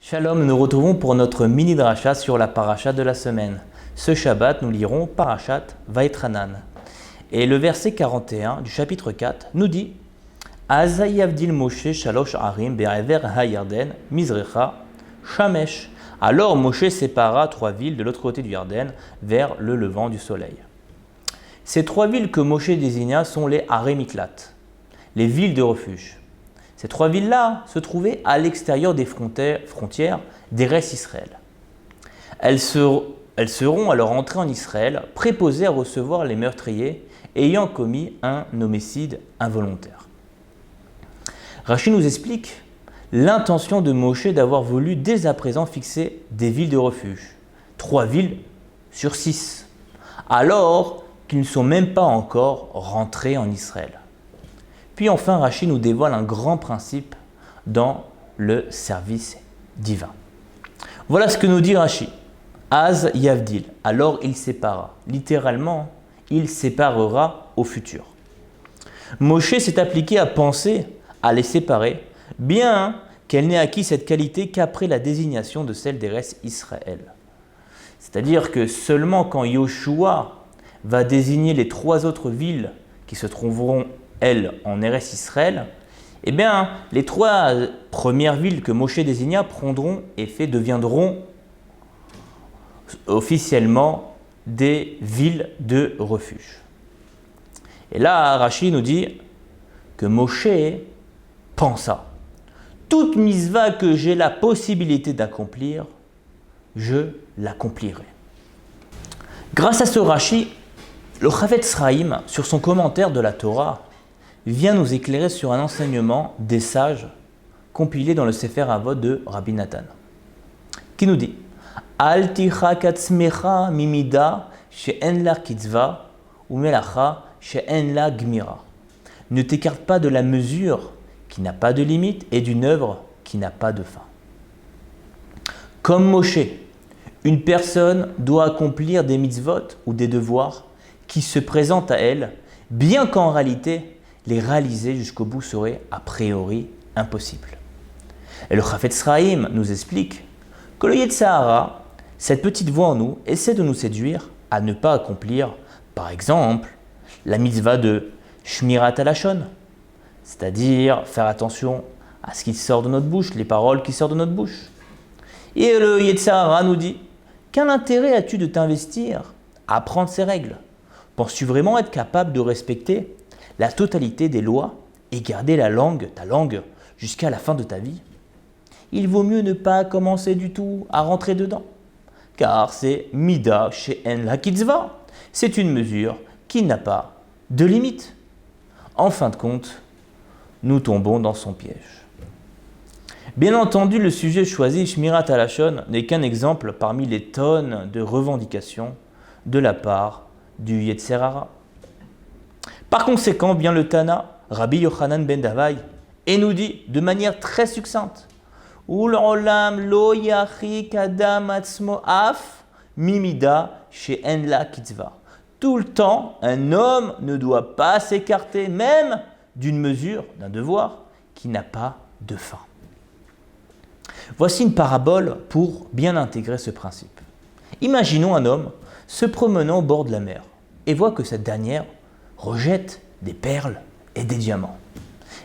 Shalom, nous nous retrouvons pour notre mini dracha sur la paracha de la semaine. Ce Shabbat, nous lirons Parashat Vaetranan. Et le verset 41 du chapitre 4 nous dit Aza yavdil Moshe shalosh arim be'aver ha-Yarden mizrecha shamesh. Alors Moshe sépara trois villes de l'autre côté du Yarden vers le levant du soleil. Ces trois villes que Moshe désigna sont les Arémiklat, les villes de refuge. Ces trois villes-là se trouvaient à l'extérieur des frontières d'Eretz Israël. Elles seront à leur entrée en Israël préposées à recevoir les meurtriers ayant commis un homicide involontaire. Rashi nous explique l'intention de Moshe d'avoir voulu dès à présent fixer des villes de refuge, 3 villes sur 6, alors qu'ils ne sont même pas encore rentrés en Israël. Puis enfin, Rashi nous dévoile un grand principe dans le service divin. Voilà ce que nous dit Rashi. Az Yavdil, alors il sépara. Littéralement, il séparera au futur. Moshe s'est appliqué à penser à les séparer, bien qu'elle n'ait acquis cette qualité qu'après la désignation de celle d'Eretz Israël. C'est-à-dire que seulement quand Yoshua va désigner les 3 autres villes qui se trouveront elles, en Eretz Israël, eh bien, les 3 premières villes que Moshe désigna prendront effet, deviendront officiellement des villes de refuge. Et là, Rashi nous dit que Moshe pensa, toute mitzvah que j'ai la possibilité d'accomplir, je l'accomplirai. Grâce à ce Rashi, le Chavetz Chaim, sur son commentaire de la Torah, vient nous éclairer sur un enseignement des sages compilé dans le Sefer Avot de Rabbi Nathan, qui nous dit Al tichak atzmecha mimida she'en la kitzva ou melacha she'en la gmira. Ne t'écarte pas de la mesure qui n'a pas de limite et d'une œuvre qui n'a pas de fin. Comme Moshe, une personne doit accomplir des mitzvot ou des devoirs qui se présentent à elle, bien qu'en réalité, les réaliser jusqu'au bout serait a priori impossible. Et le Chavetz Chaim nous explique que le Yetzer Hara, cette petite voix en nous, essaie de nous séduire à ne pas accomplir, par exemple, la mitzvah de Shmirat HaLashon, c'est-à-dire faire attention à ce qui sort de notre bouche, les paroles qui sortent de notre bouche. Et le Yetzer Hara nous dit quel intérêt as-tu de t'investir à apprendre ces règles? Penses-tu vraiment être capable de respecter la totalité des lois et garder ta langue, jusqu'à la fin de ta vie? Il vaut mieux ne pas commencer du tout à rentrer dedans, car c'est Mida she'en la kitzva. C'est une mesure qui n'a pas de limite. En fin de compte, nous tombons dans son piège. Bien entendu, le sujet choisi, Shmirat HaLashon, n'est qu'un exemple parmi les tonnes de revendications de la part du Yetzer Hara. Par conséquent, vient le Tana, Rabbi Yochanan ben Davai, et nous dit de manière très succincte Ul'olam lo yachik adam atzmo af mimida she'en la kitzva. Tout le temps, un homme ne doit pas s'écarter même d'une mesure, d'un devoir qui n'a pas de fin. Voici une parabole pour bien intégrer ce principe. Imaginons un homme se promenant au bord de la mer et voit que cette dernière rejette des perles et des diamants.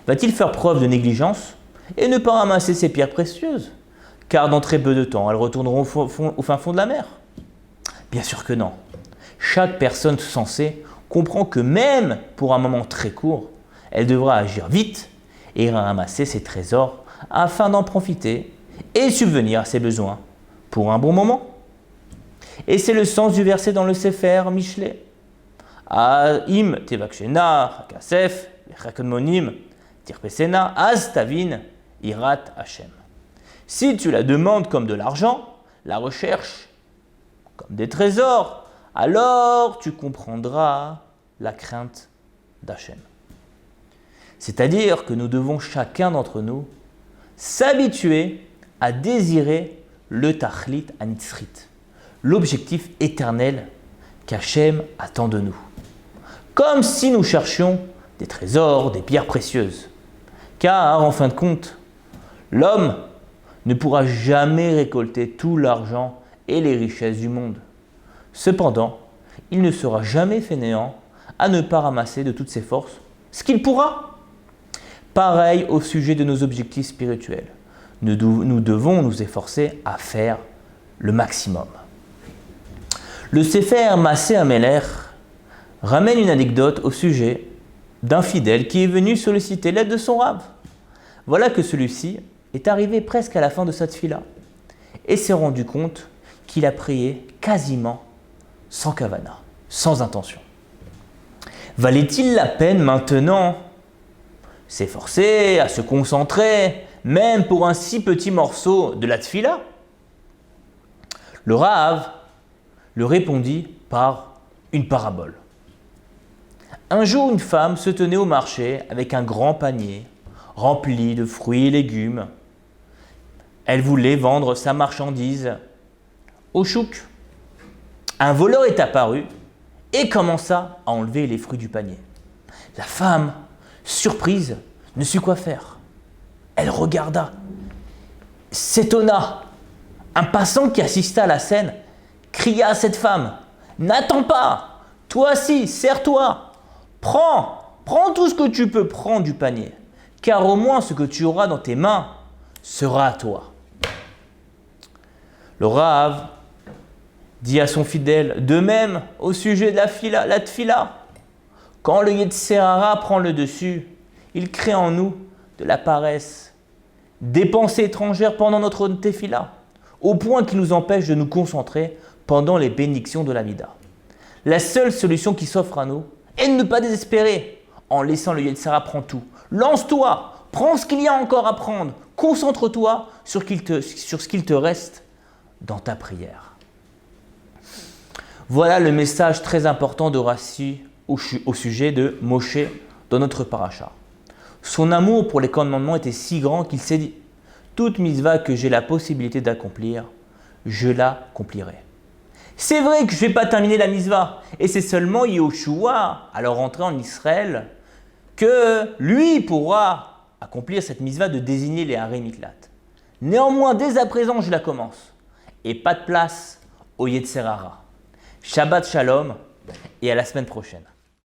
Va-t-il faire preuve de négligence et ne pas ramasser ces pierres précieuses, car dans très peu de temps, elles retourneront au fin fond de la mer? Bien sûr que non. Chaque personne sensée comprend que même pour un moment très court, elle devra agir vite et ramasser ses trésors afin d'en profiter et subvenir à ses besoins pour un bon moment. Et c'est le sens du verset dans le Sefer Mishlei. Im tevakshena kasef vechakmonim tirpesena az tavin irat Hashem. Si tu la demandes comme de l'argent, la recherche comme des trésors, alors tu comprendras la crainte d'Hachem. C'est-à-dire que nous devons chacun d'entre nous s'habituer à désirer le tachlit anitzrit, l'objectif éternel qu'Hachem attend de nous. Comme si nous cherchions des trésors, des pierres précieuses. Car, en fin de compte, l'homme ne pourra jamais récolter tout l'argent et les richesses du monde. Cependant, il ne sera jamais fainéant à ne pas ramasser de toutes ses forces ce qu'il pourra. Pareil au sujet de nos objectifs spirituels. Nous devons nous efforcer à faire le maximum. Le Sefer Maaseh Hamelech ramène une anecdote au sujet d'un fidèle qui est venu solliciter l'aide de son rav. Voilà que celui-ci est arrivé presque à la fin de sa tfila et s'est rendu compte qu'il a prié quasiment sans kavana, sans intention. Valait-il la peine maintenant s'efforcer à se concentrer, même pour un si petit morceau de la tfila? Le Rav le répondit par une parabole. Un jour, une femme se tenait au marché avec un grand panier rempli de fruits et légumes. Elle voulait vendre sa marchandise au chouk. Un voleur est apparu et commença à enlever les fruits du panier. La femme, surprise, ne sut quoi faire. Elle regarda, s'étonna. Un passant qui assista à la scène cria à cette femme « N'attends pas, toi aussi, sers-toi, prends tout ce que tu peux prendre du panier, car au moins ce que tu auras dans tes mains sera à toi. » Le Rav dit à son fidèle de même au sujet de la tfila. Quand le Yetzer Hara prend le dessus, il crée en nous de la paresse, des pensées étrangères pendant notre tefila, au point qu'il nous empêche de nous concentrer pendant les bénédictions de la Mida. La seule solution qui s'offre à nous est de ne pas désespérer en laissant le Yetzer Hara prendre tout. Lance-toi, prends ce qu'il y a encore à prendre, concentre-toi sur ce qu'il te reste dans ta prière. Voilà le message très important de Rashi au sujet de Moshe dans notre paracha. Son amour pour les commandements était si grand qu'il s'est dit « Toute mitzvah que j'ai la possibilité d'accomplir, je l'accomplirai. » C'est vrai que je ne vais pas terminer la mitzvah, et c'est seulement Yehoshua, à leur entrée en Israël, que lui pourra accomplir cette mitzvah de désigner les Harei Miklat. Néanmoins, dès à présent, je la commence, et pas de place au Yetzer Hara. Shabbat Shalom, et à la semaine prochaine.